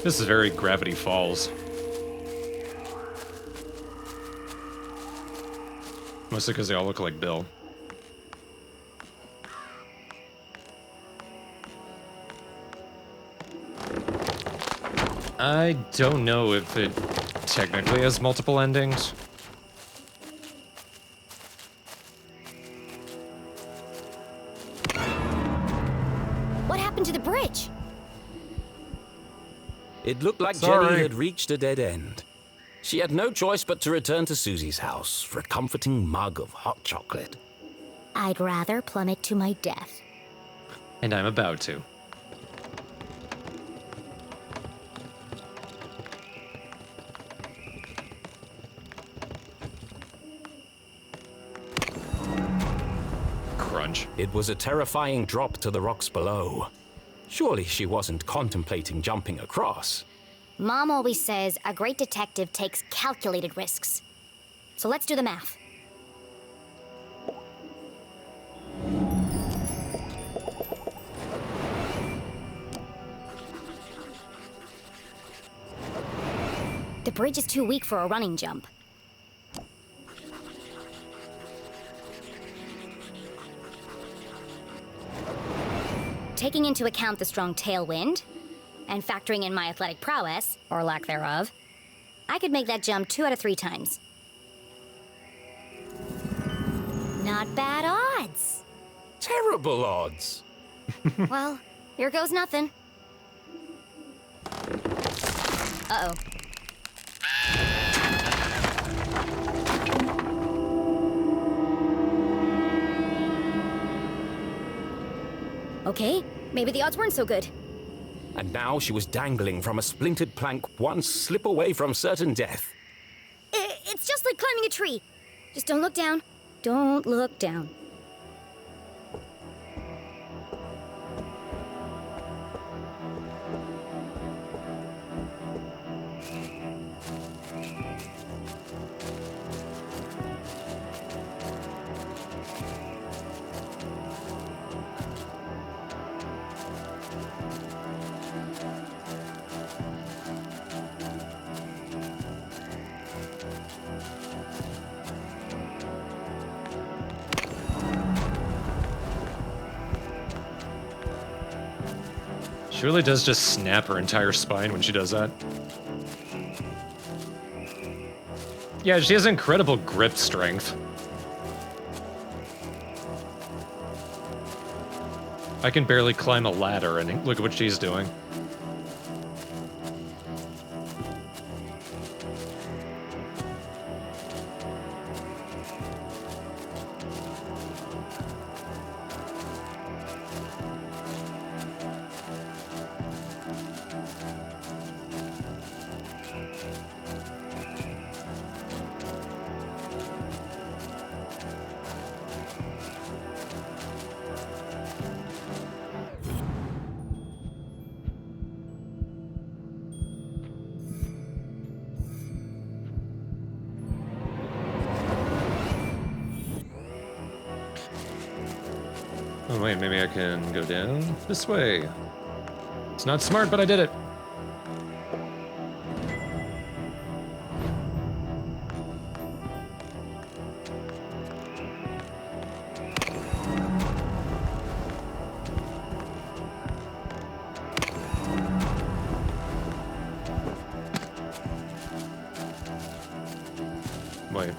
This is very Gravity Falls. Mostly because they all look like Bill. I don't know if it technically has multiple endings. What happened to the bridge? It looked like Sorry. Jenny had reached a dead end. She had no choice but to return to Susie's house for a comforting mug of hot chocolate. I'd rather plummet to my death. And I'm about to. Crunch. It was a terrifying drop to the rocks below. Surely she wasn't contemplating jumping across. Mom always says a great detective takes calculated risks. So let's do the math. The bridge is too weak for a running jump. Taking into account the strong tailwind, and factoring in my athletic prowess, or lack thereof, I could make that jump 2 out of 3 times. Not bad odds. Terrible odds. Well, here goes nothing. Uh-oh. Okay, maybe the odds weren't so good. And now she was dangling from a splintered plank, one slip away from certain death. It's just like climbing a tree. Just don't look down. Don't look down. She really does just snap her entire spine when she does that. Yeah, she has incredible grip strength. I can barely climb a ladder, and look at what she's doing. Oh wait, maybe I can go down this way. It's not smart, but I did it. Wait.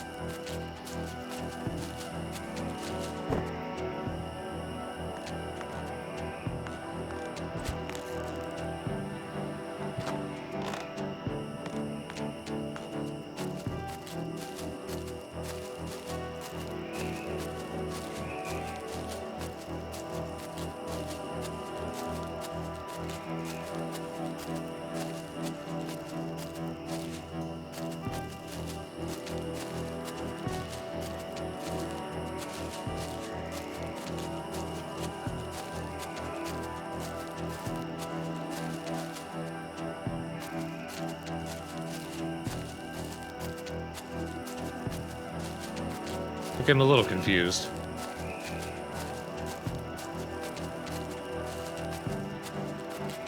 Okay, I'm a little confused.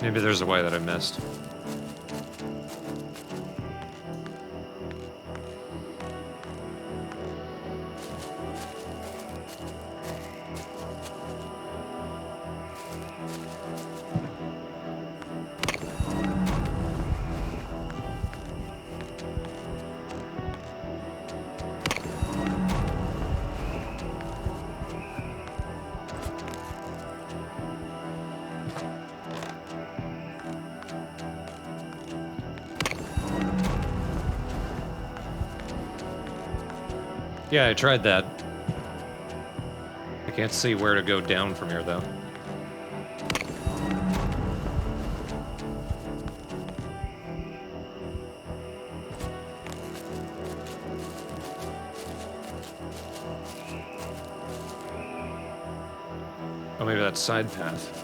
Maybe there's a way that I missed. Yeah, I tried that. I can't see where to go down from here, though. Oh, maybe that's side path.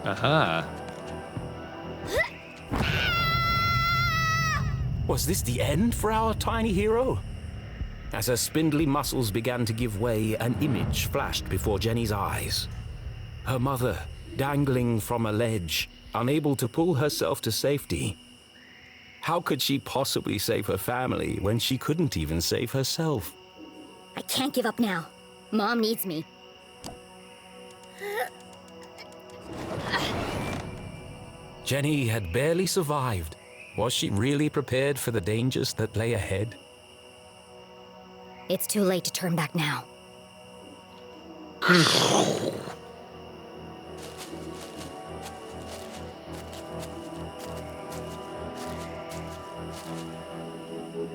Aha. Was this the end for our tiny hero? As her spindly muscles began to give way, an image flashed before Jenny's eyes. Her mother, dangling from a ledge, unable to pull herself to safety. How could she possibly save her family when she couldn't even save herself? I can't give up now. Mom needs me. Jenny had barely survived. Was she really prepared for the dangers that lay ahead? It's too late to turn back now.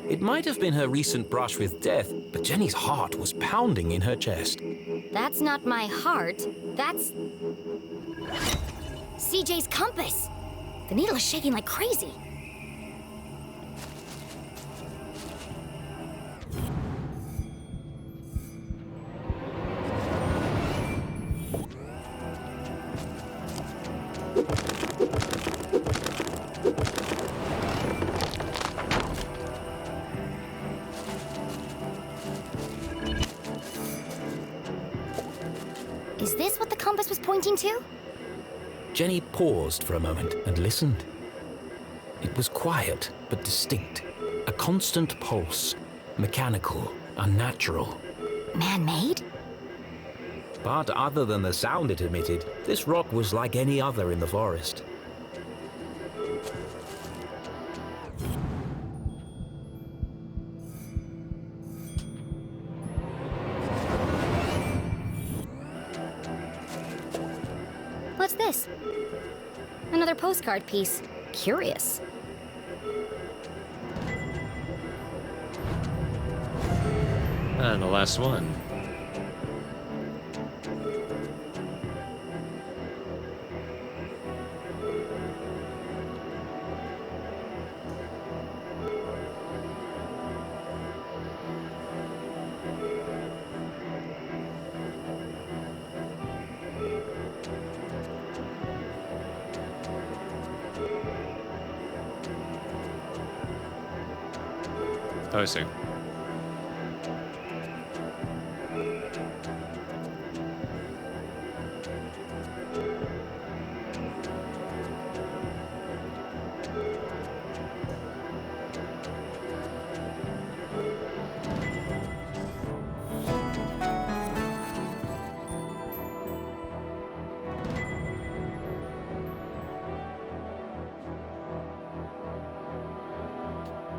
It might have been her recent brush with death, but Jenny's heart was pounding in her chest. That's not my heart. That's... CJ's compass! The needle is shaking like crazy. Is this what the compass was pointing to? Jenny paused for a moment and listened. It was quiet but distinct, a constant pulse, mechanical, unnatural. Man-made? But other than the sound it emitted, this rock was like any other in the forest. What's this? Another postcard piece. Curious. And the last one. Oh, I see.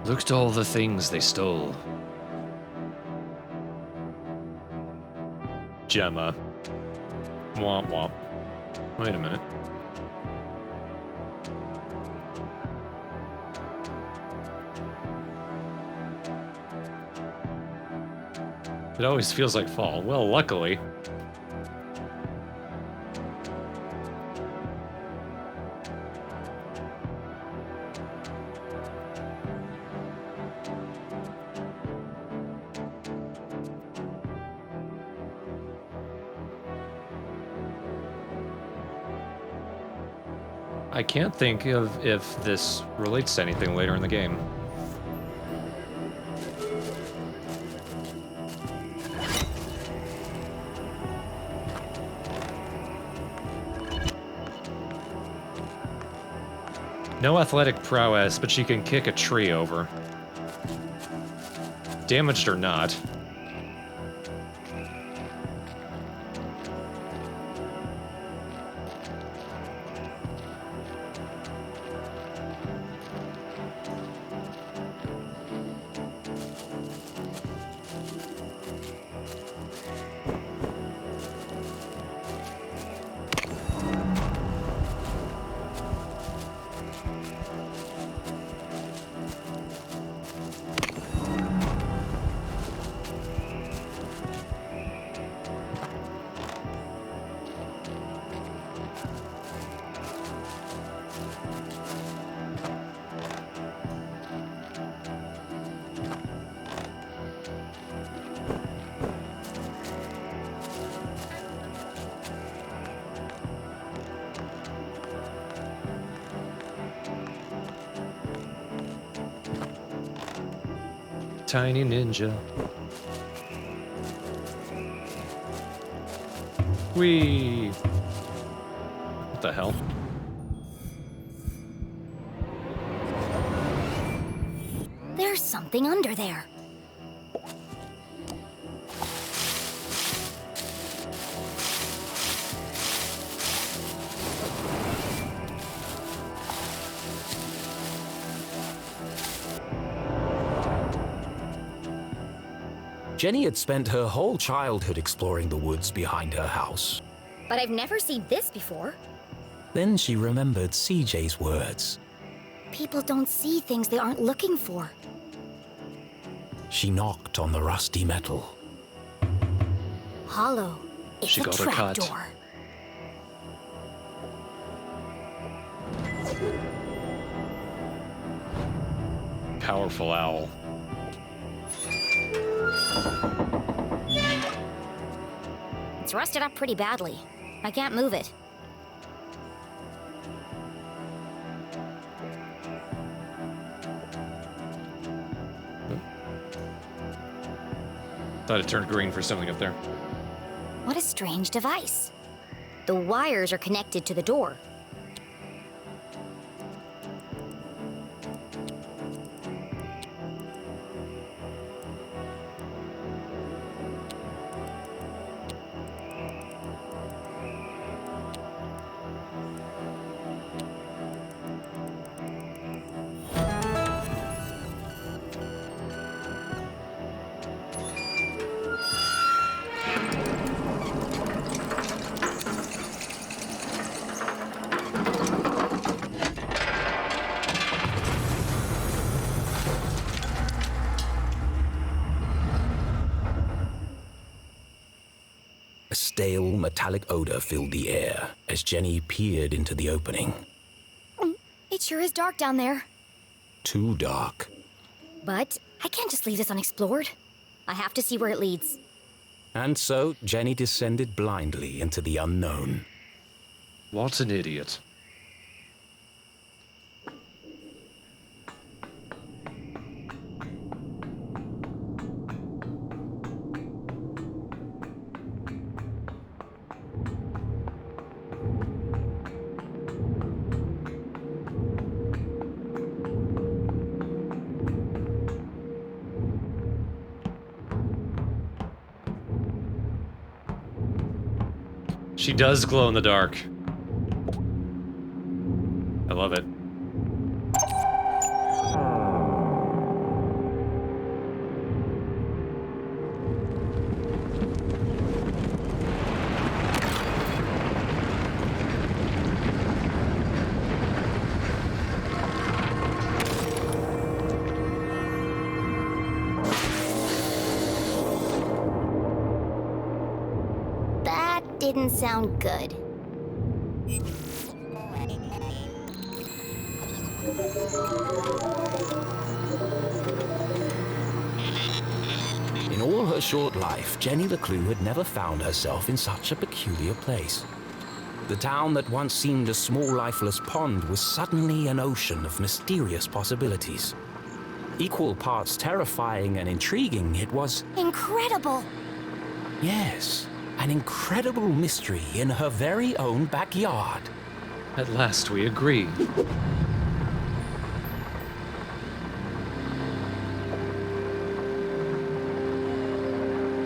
Look at all the things they stole. Gemma. Womp womp. Wait a minute. It always feels like fall. Well, luckily. I can't think of if this relates to anything later in the game. No athletic prowess, but she can kick a tree over. Damaged or not. Tiny ninja. Whee! What the hell? There's something under there. Jenny had spent her whole childhood exploring the woods behind her house. But I've never seen this before. Then she remembered CJ's words. People don't see things they aren't looking for. She knocked on the rusty metal. Hollow. It's She a got her cut. trapdoor. Powerful owl. It's rusted up pretty badly. I can't move it. Thought it turned green for something up there. What a strange device. The wires are connected to the door. A stale, metallic odor filled the air as Jenny peered into the opening. It sure is dark down there. Too dark. But I can't just leave this unexplored. I have to see where it leads. And so Jenny descended blindly into the unknown. What an idiot. She does glow in the dark. I love it. That didn't sound good. In all her short life, Jenny LeClue had never found herself in such a peculiar place. The town that once seemed a small, lifeless pond was suddenly an ocean of mysterious possibilities. Equal parts terrifying and intriguing, it was, Incredible! yes, an incredible mystery in her very own backyard. At last we agree.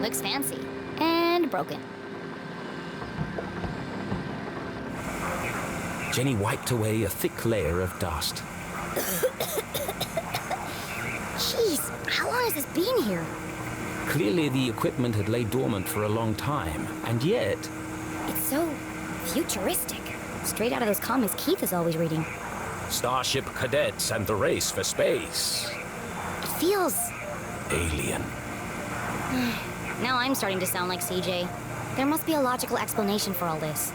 Looks fancy. And broken. Jenny wiped away a thick layer of dust. Jeez, how long has this been here? Clearly the equipment had laid dormant for a long time, and yet It's so futuristic. Straight out of those comics Keith is always reading. Starship cadets and the race for space. It feels... Alien. Now I'm starting to sound like CJ. There must be a logical explanation for all this.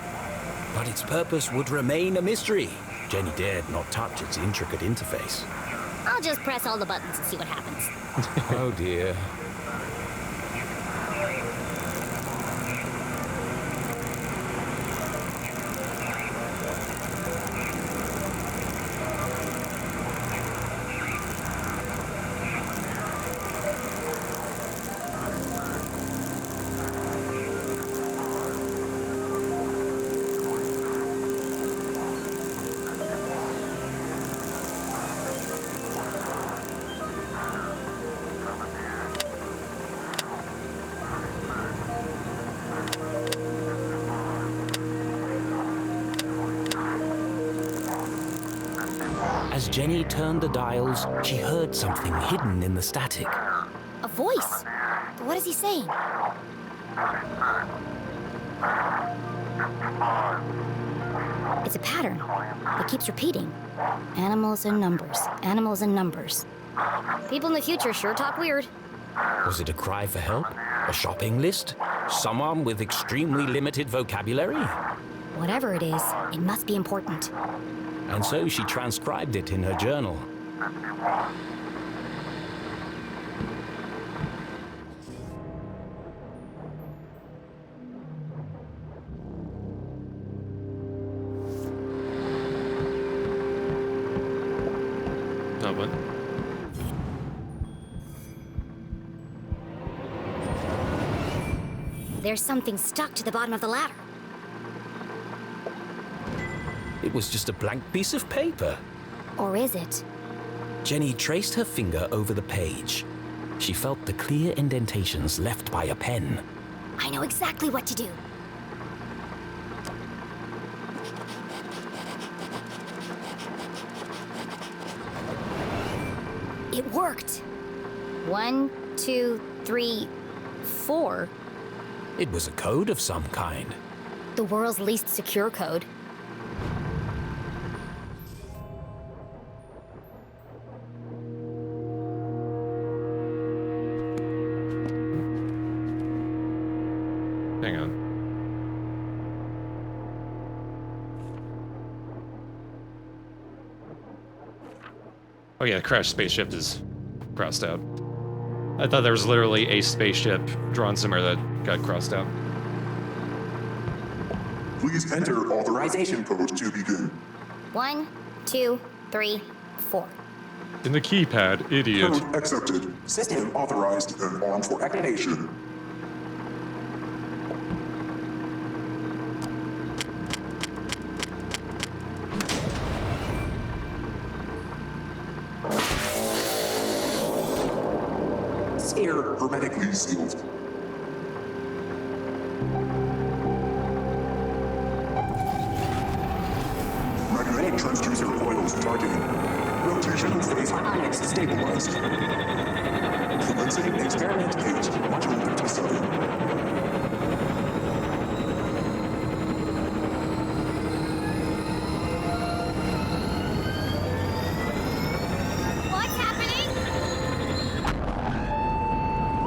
But its purpose would remain a mystery. Jenny dared not touch its intricate interface. I'll just press all the buttons and see what happens. Oh dear. Jenny turned the dials, she heard something hidden in the static. A voice? What is he saying? It's a pattern. It keeps repeating. Animals and numbers. Animals and numbers. People in the future sure talk weird. Was it a cry for help? A shopping list? Someone with extremely limited vocabulary? Whatever it is, it must be important. And so she transcribed it in her journal. Oh, what? There's something stuck to the bottom of the ladder. It was just a blank piece of paper. Or is it? Jenny traced her finger over the page. She felt the clear indentations left by a pen. I know exactly what to do. It worked. 1, 2, 3, 4. It was a code of some kind. The world's least secure code. Hang on. Oh yeah, the crashed spaceship is crossed out. I thought there was literally a spaceship drawn somewhere that got crossed out. Please enter authorization code to begin. 1, 2, 3, 4. In the keypad, idiot. Code accepted. System authorized and armed for activation. Sphere hermetically sealed. Magnetic transducer coils targeting. Rotation phase harmonics stabilized. Commencing experiment 8, module 57. What's happening?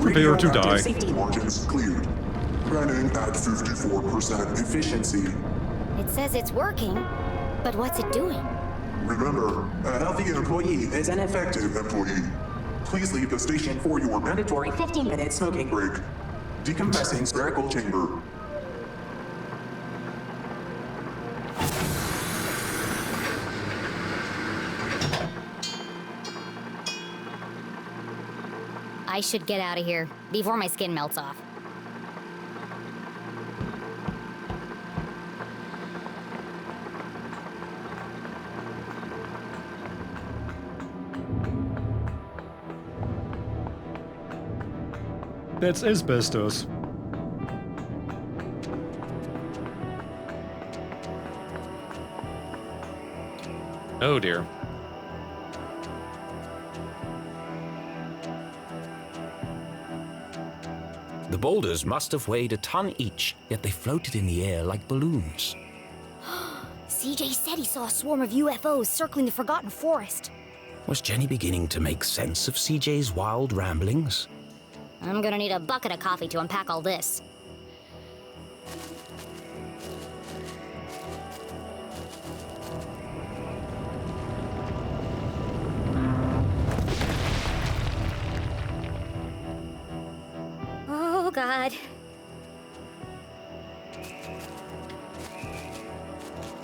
Prepare to Radioactive die. Safety margins cleared. Running at 54% efficiency. It says it's working, but what's it doing? Remember, a healthy employee is an effective employee. Please leave the station for your mandatory 15-minute smoking break. Decompressing spherical chamber. I should get out of here before my skin melts off. That's asbestos. Oh dear. The boulders must have weighed a ton each, yet they floated in the air like balloons. CJ said he saw a swarm of UFOs circling the Forgotten Forest. Was Jenny beginning to make sense of CJ's wild ramblings? I'm gonna need a bucket of coffee to unpack all this. Oh, God.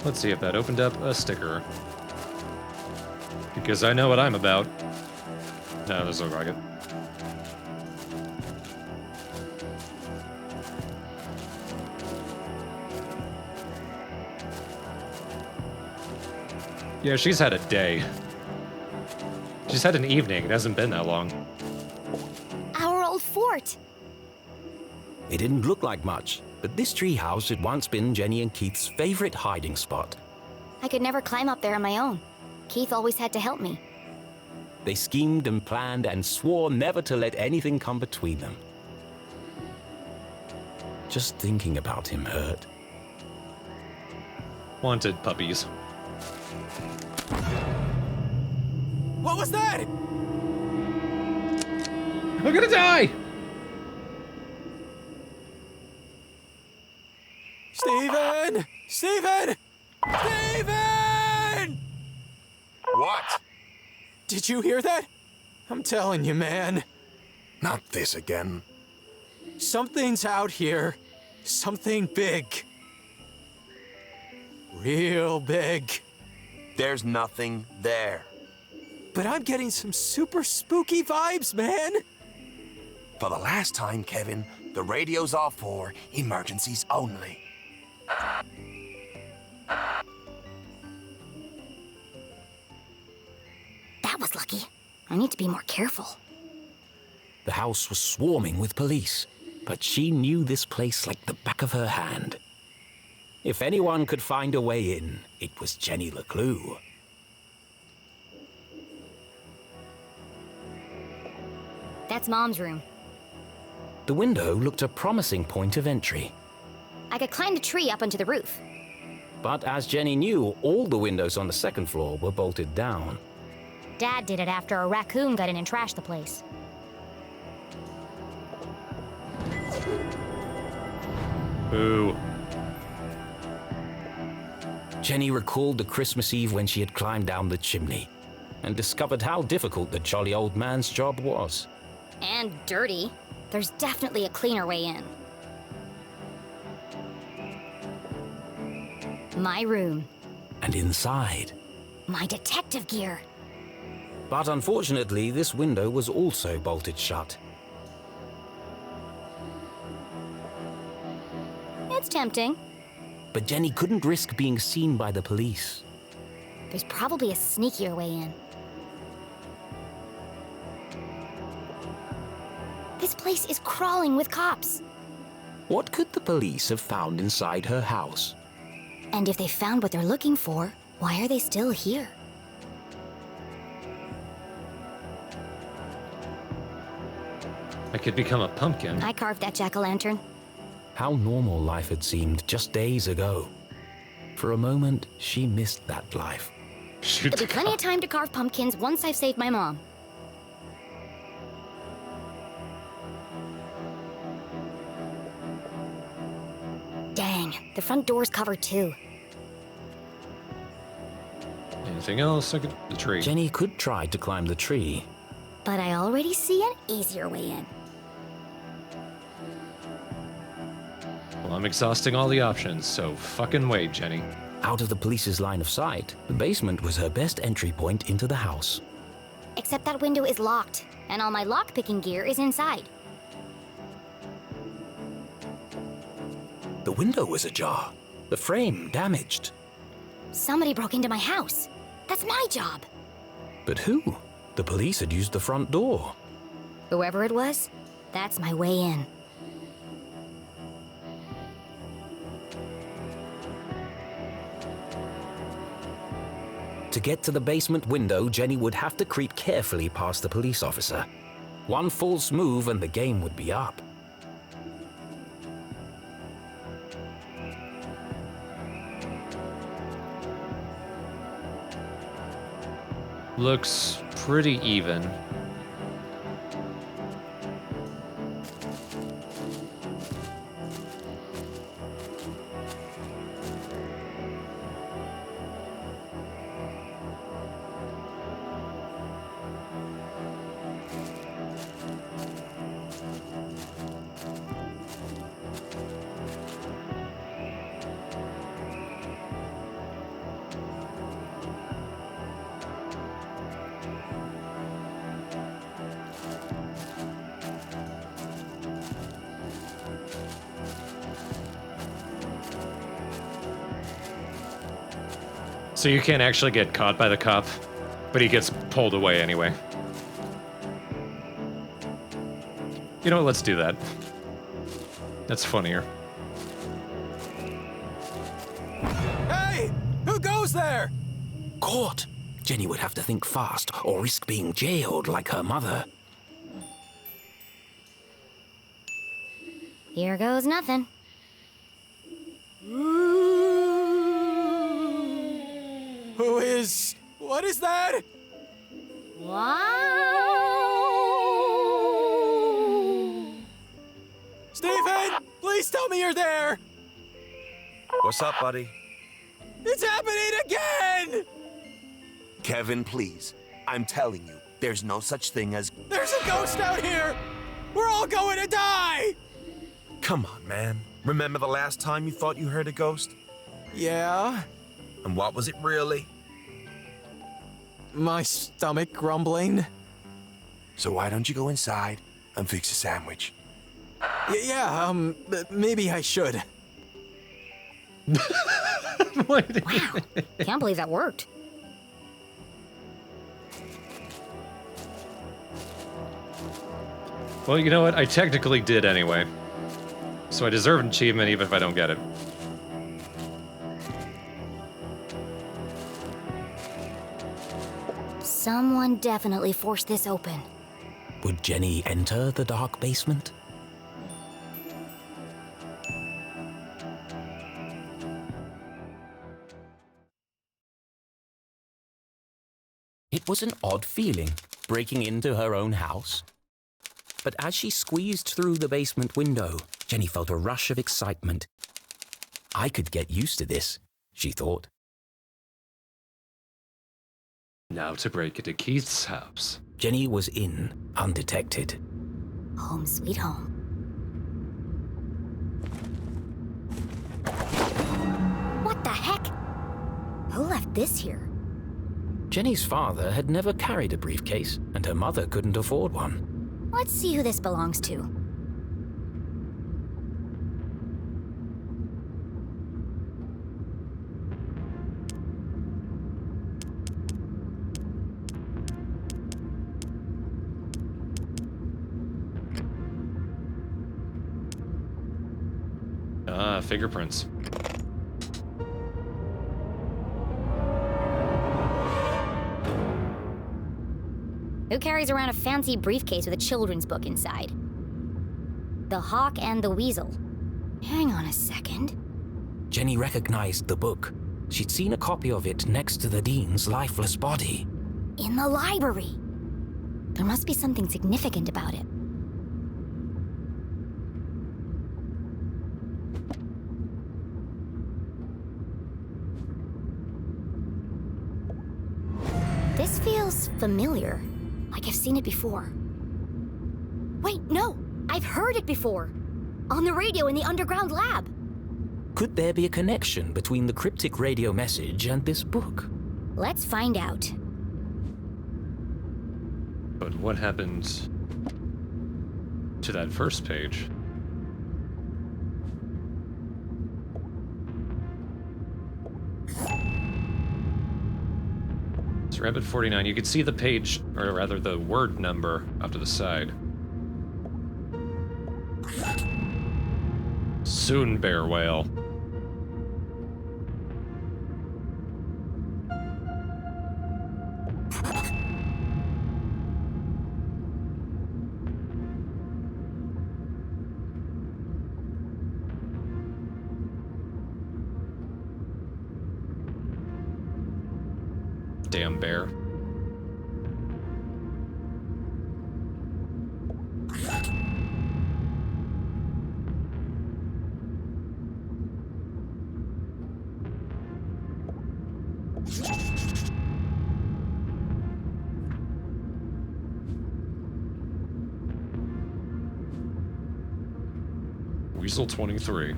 Let's see if that opened up a sticker. Because I know what I'm about. No, this looks like it. Yeah, she's had a day. She's had an evening. It hasn't been that long. Our old fort. It didn't look like much, but this treehouse had once been Jenny and Keith's favorite hiding spot. I could never climb up there on my own. Keith always had to help me. They schemed and planned and swore never to let anything come between them. Just thinking about him hurt. Wanted puppies. What was that? I'm gonna die! Steven! Steven! Steven! What? Did you hear that? I'm telling you, man. Not this again. Something's out here. Something big. Real big. There's nothing there. But I'm getting some super spooky vibes, man. For the last time, Kevin, the radio's off for emergencies only. That was lucky. I need to be more careful. The house was swarming with police, but she knew this place like the back of her hand. If anyone could find a way in, it was Jenny LeClue. That's Mom's room. The window looked a promising point of entry. I could climb the tree up onto the roof. But as Jenny knew, all the windows on the second floor were bolted down. Dad did it after a raccoon got in and trashed the place. Ooh. Jenny recalled the Christmas Eve when she had climbed down the chimney and discovered how difficult the jolly old man's job was. And dirty. There's definitely a cleaner way in. My room. And inside. My detective gear. But unfortunately, this window was also bolted shut. It's tempting. But Jenny couldn't risk being seen by the police. There's probably a sneakier way in. This place is crawling with cops. What could the police have found inside her house? And if they found what they're looking for, why are they still here? I could become a pumpkin. I carved that jack-o'-lantern. How normal life had seemed just days ago. For a moment, she missed that life. Shoot There'll the be plenty cop. of time to carve pumpkins once I've saved my mom. Dang, the front door's covered too. Anything else? I could... The tree. Jenny could try to climb the tree. But I already see an easier way in. Well, I'm exhausting all the options, so fucking wait, Jenny. Out of the police's line of sight, the basement was her best entry point into the house. Except that window is locked, and all my lockpicking gear is inside. The window was ajar, the frame damaged. Somebody broke into my house. That's my job. But who? The police had used the front door. Whoever it was, that's my way in. To get to the basement window, Jenny would have to creep carefully past the police officer. One false move and the game would be up. Looks pretty even. So you can't actually get caught by the cop, but he gets pulled away anyway. You know what, let's do that. That's funnier. Hey! Who goes there? Caught! Jenny would have to think fast or risk being jailed like her mother. Here goes nothing. What is that? Wow! Stephen, please tell me you're there. What's up, buddy? It's happening again! Kevin, please. I'm telling you, there's no such thing as... There's a ghost out here! We're all going to die! Come on, man. Remember the last time you thought you heard a ghost? Yeah? And what was it really? My stomach grumbling. So why don't you go inside and fix a sandwich? Maybe I should. Wow, can't believe that worked. Well, you know what? I technically did anyway. So I deserve an achievement even if I don't get it. Someone definitely forced this open. Would Jenny enter the dark basement? It was an odd feeling, breaking into her own house. But as she squeezed through the basement window, Jenny felt a rush of excitement. I could get used to this, she thought. Now to break into Keith's house. Jenny was in, undetected. Home sweet home. What the heck? Who left this here? Jenny's father had never carried a briefcase, and her mother couldn't afford one. Let's see who this belongs to. Ah, fingerprints. Who carries around a fancy briefcase with a children's book inside? The Hawk and the Weasel. Hang on a second. Jenny recognized the book. She'd seen a copy of it next to the dean's lifeless body. In the library. There must be something significant about it. This feels familiar. Like I've seen it before. Wait, no! I've heard it before! On the radio in the underground lab! Could there be a connection between the cryptic radio message and this book? Let's find out. But what happened to that first page? It's Rabbit 49. You can see the page, or rather the word number, off to the side. Soon bear whale. Damn bear. Weasel 23.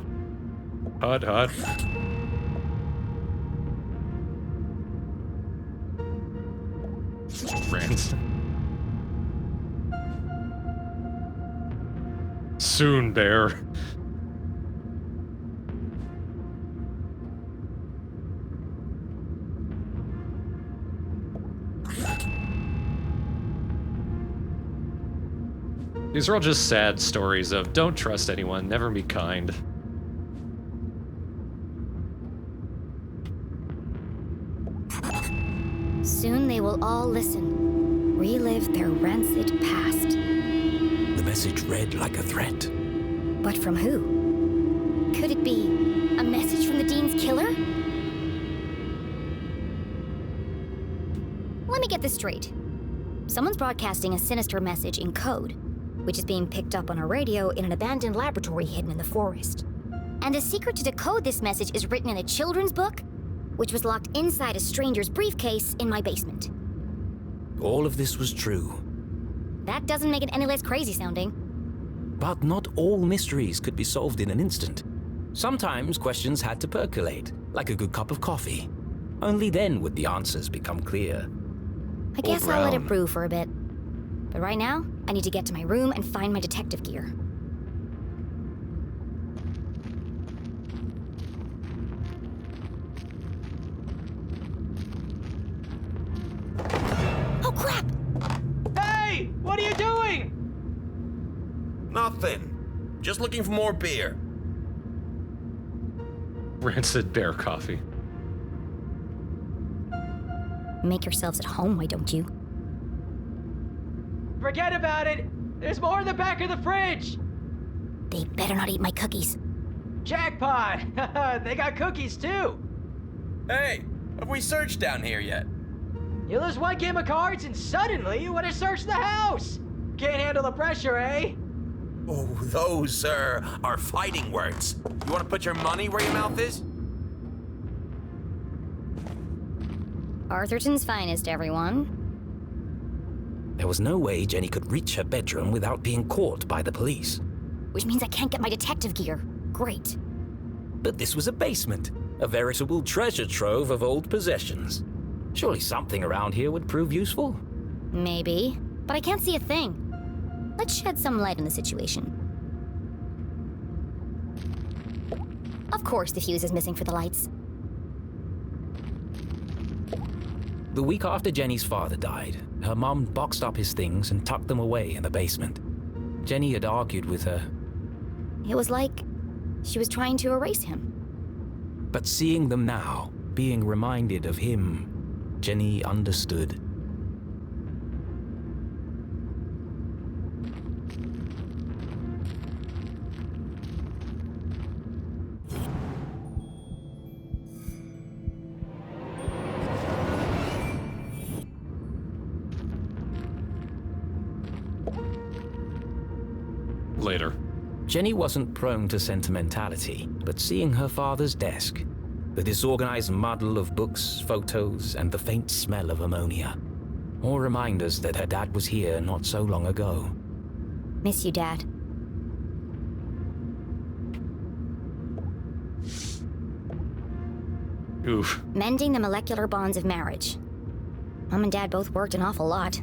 Hut, hut. Rants. Soon, bear. These are all just sad stories of don't trust anyone, never be kind. Soon will all listen, relive their rancid past. The message read like a threat. But from who? Could it be a message from the Dean's killer? Let me get this straight. Someone's broadcasting a sinister message in code, which is being picked up on a radio in an abandoned laboratory hidden in the forest. And the secret to decode this message is written in a children's book, which was locked inside a stranger's briefcase in my basement. All of this was true. That doesn't make it any less crazy sounding. But not all mysteries could be solved in an instant. Sometimes questions had to percolate, like a good cup of coffee. Only then would the answers become clear. I guess I'll let it brew for a bit. But right now, I need to get to my room and find my detective gear. Oh, crap! Hey! What are you doing? Nothing. Just looking for more beer. Rancid bear coffee. Make yourselves at home, why don't you? Forget about it. There's more in the back of the fridge. They better not eat my cookies. Jackpot! They got cookies too. Hey, have we searched down here yet? You lose one game of cards and suddenly you want to search the house. Can't handle the pressure, eh? Oh, those, are fighting words. You want to put your money where your mouth is? Arthurton's finest, everyone. There was no way Jenny could reach her bedroom without being caught by the police. Which means I can't get my detective gear. Great. But this was a basement, a veritable treasure trove of old possessions. Surely something around here would prove useful. Maybe, but I can't see a thing. Let's shed some light on the situation. Of course the fuse is missing for the lights. The week after Jenny's father died, her mom boxed up his things and tucked them away in the basement. Jenny had argued with her. It was like she was trying to erase him. But seeing them now, being reminded of him, Jenny understood. Later. Jenny wasn't prone to sentimentality, but seeing her father's desk, the disorganized muddle of books, photos, and the faint smell of ammonia, all reminders that her dad was here not so long ago. Miss you, Dad. Oof. Mending the molecular bonds of marriage. Mom and Dad both worked an awful lot.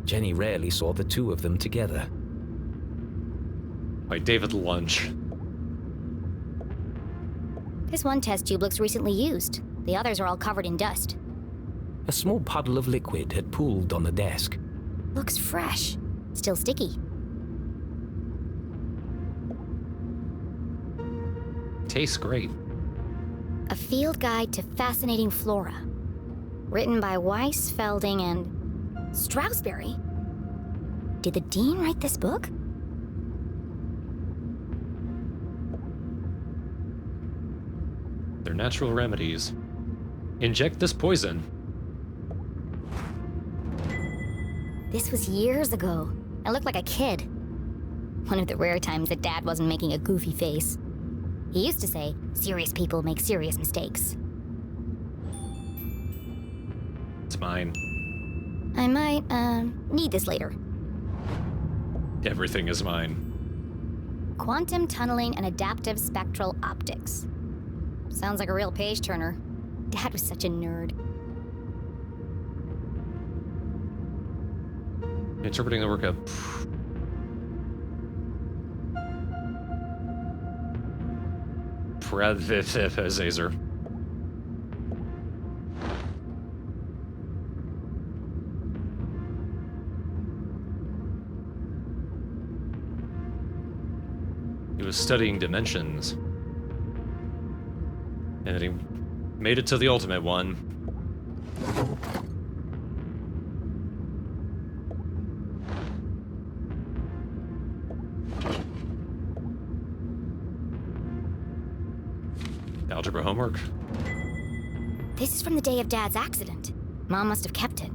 Jenny rarely saw the two of them together. By David Lunch. This one test tube looks recently used. The others are all covered in dust. A small puddle of liquid had pooled on the desk. Looks fresh. Still sticky. Tastes great. A field guide to fascinating flora. Written by Weiss, Felding, and Strasberry. Did the Dean write this book? They're natural remedies. Inject this poison. This was years ago. I looked like a kid. One of the rare times that Dad wasn't making a goofy face. He used to say, serious people make serious mistakes. It's mine. I might, need this later. Everything is mine. Quantum tunneling and adaptive spectral optics. Sounds like a real page turner. Dad was such a nerd. Interpreting the work of Zazer. He was studying dimensions. And then he made it to the ultimate one. Algebra homework. This is from the day of Dad's accident. Mom must have kept it.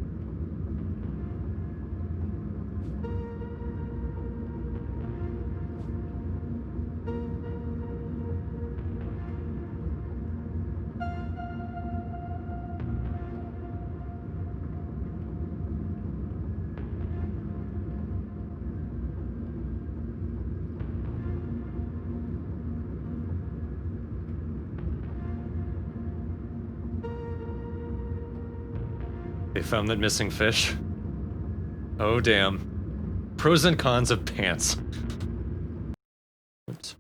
They found that missing fish. Oh, damn. Pros and cons of pants. Oops.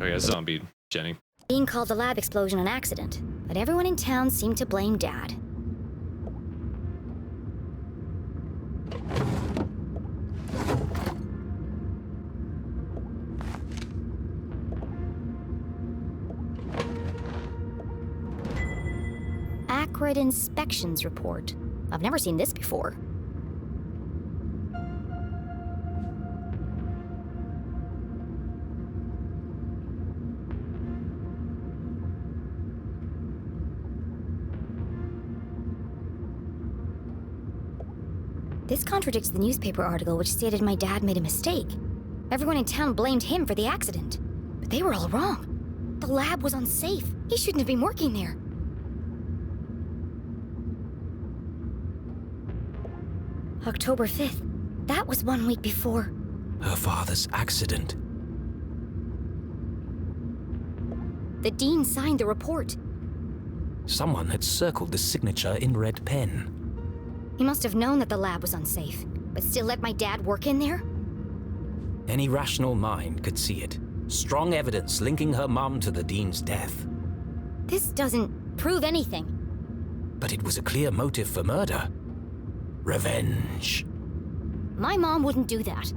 Oh yeah, zombie Jenny. Dean called the lab explosion an accident, but everyone in town seemed to blame Dad. Acrid inspections report. I've never seen this before. This contradicts the newspaper article which stated my dad made a mistake. Everyone in town blamed him for the accident. But they were all wrong. The lab was unsafe. He shouldn't have been working there. October 5th. That was 1 week before. Her father's accident. The dean signed the report. Someone had circled the signature in red pen. He must have known that the lab was unsafe, but still let my dad work in there? Any rational mind could see it. Strong evidence linking her mum to the dean's death. This doesn't prove anything. But it was a clear motive for murder. Revenge. My mom wouldn't do that.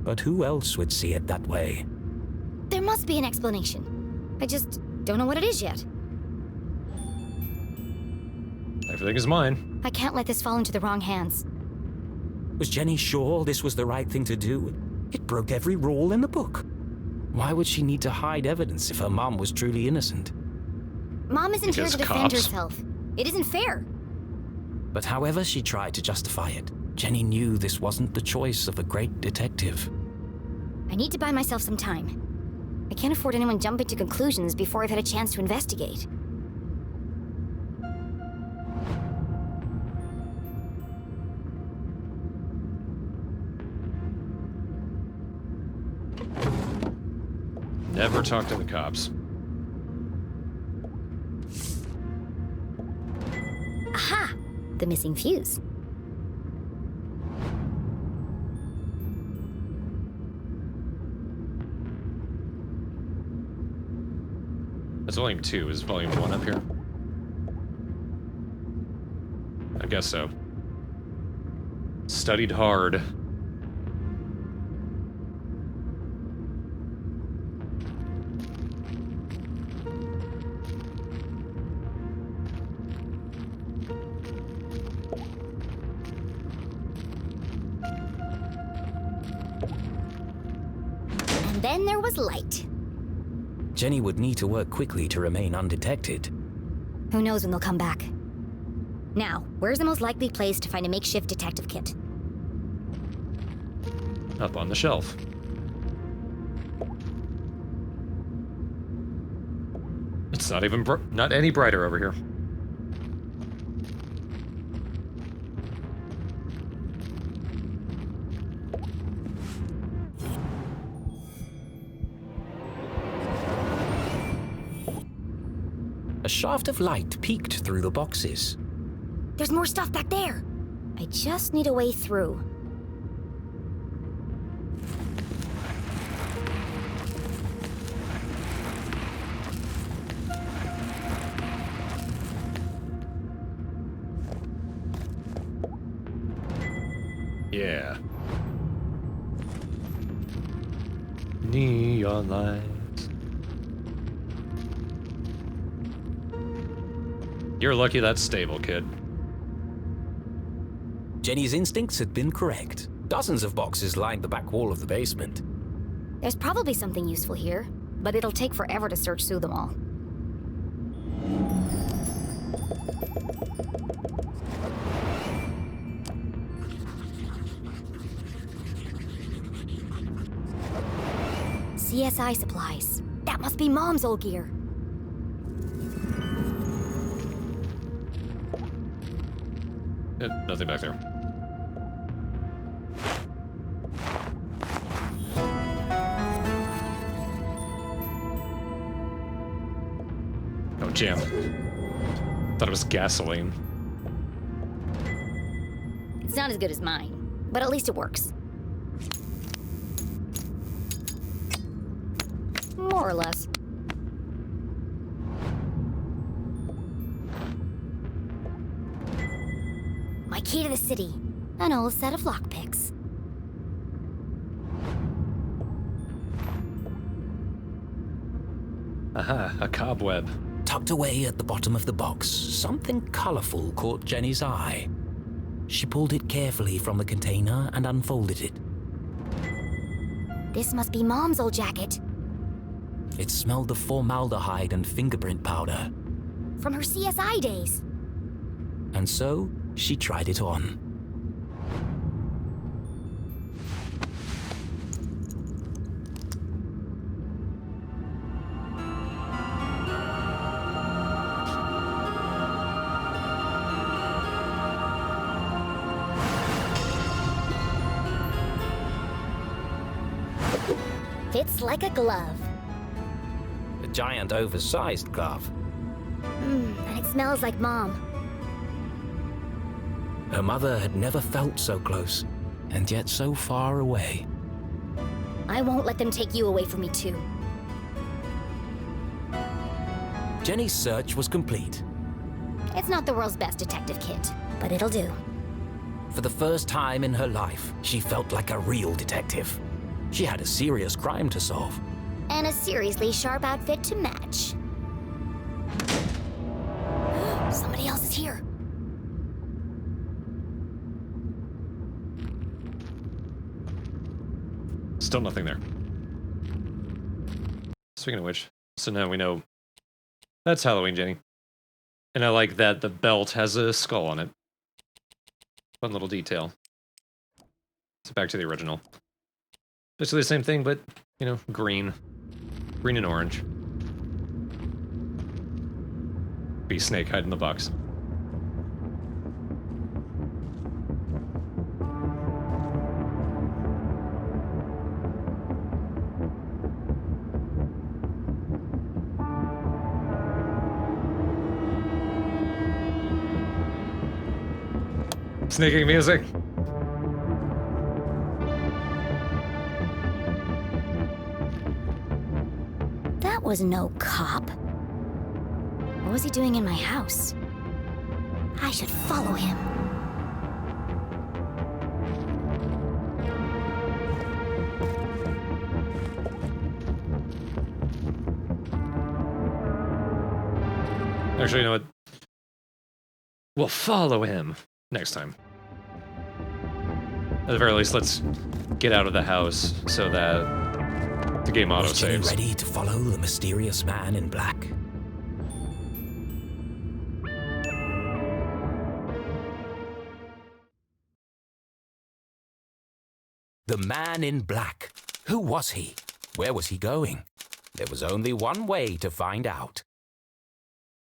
But who else would see it that way? There must be an explanation. I just don't know what it is yet. Everything is mine. I can't let this fall into the wrong hands. Was Jenny sure this was the right thing to do? It broke every rule in the book. Why would she need to hide evidence if her mom was truly innocent? Mom isn't here Because to defend cops. herself. It isn't fair. But however she tried to justify it, Jenny knew this wasn't the choice of a great detective. I need to buy myself some time. I can't afford anyone jumping to conclusions before I've had a chance to investigate. Never talk to the cops. Aha! The missing fuse. That's volume 2. Is volume 1 up here? I guess so. Studied hard. And then there was light. Jenny would need to work quickly to remain undetected. Who knows when they'll come back. Now, where's the most likely place to find a makeshift detective kit? Up on the shelf. It's not even not any brighter over here. A shaft of light peeked through the boxes. There's more stuff back there. I just need a way through. Yeah. Neon lights. You're lucky that's stable, kid. Jenny's instincts had been correct. Dozens of boxes lined the back wall of the basement. There's probably something useful here. but it'll take forever to search through them all. CSI supplies. That must be Mom's old gear. Nothing back there. Oh, jam. Thought it was gasoline. It's not as good as mine, but at least it works. More or less. My key to the city. An old set of lockpicks. Aha, a cobweb. Tucked away at the bottom of the box, something colorful caught Jenny's eye. She pulled it carefully from the container and unfolded it. This must be Mom's old jacket. It smelled of formaldehyde and fingerprint powder. From her CSI days. And so, she tried it on. Fits like a glove. A giant oversized glove. And it smells like Mom. Her mother had never felt so close, and yet so far away. I won't let them take you away from me too. Jenny's search was complete. It's not the world's best detective kit, but it'll do. For the first time in her life, she felt like a real detective. She had a serious crime to solve. And a seriously sharp outfit to match. Somebody else is here. Still nothing there. Speaking of which, so now we know that's Halloween, Jenny. And I like that the belt has a skull on it. Fun little detail. So back to the original. Basically the same thing, but, you know, green. Green and orange. Be Snake hide in the box. Sneaking music. That was no cop. What was he doing in my house? I should follow him. Actually, you know what? We'll follow him next time. At the very least, let's get out of the house so that the game Was Jenny auto-saves. ready to follow the mysterious man in black? The man in black. Who was he? Where was he going? There was only one way to find out.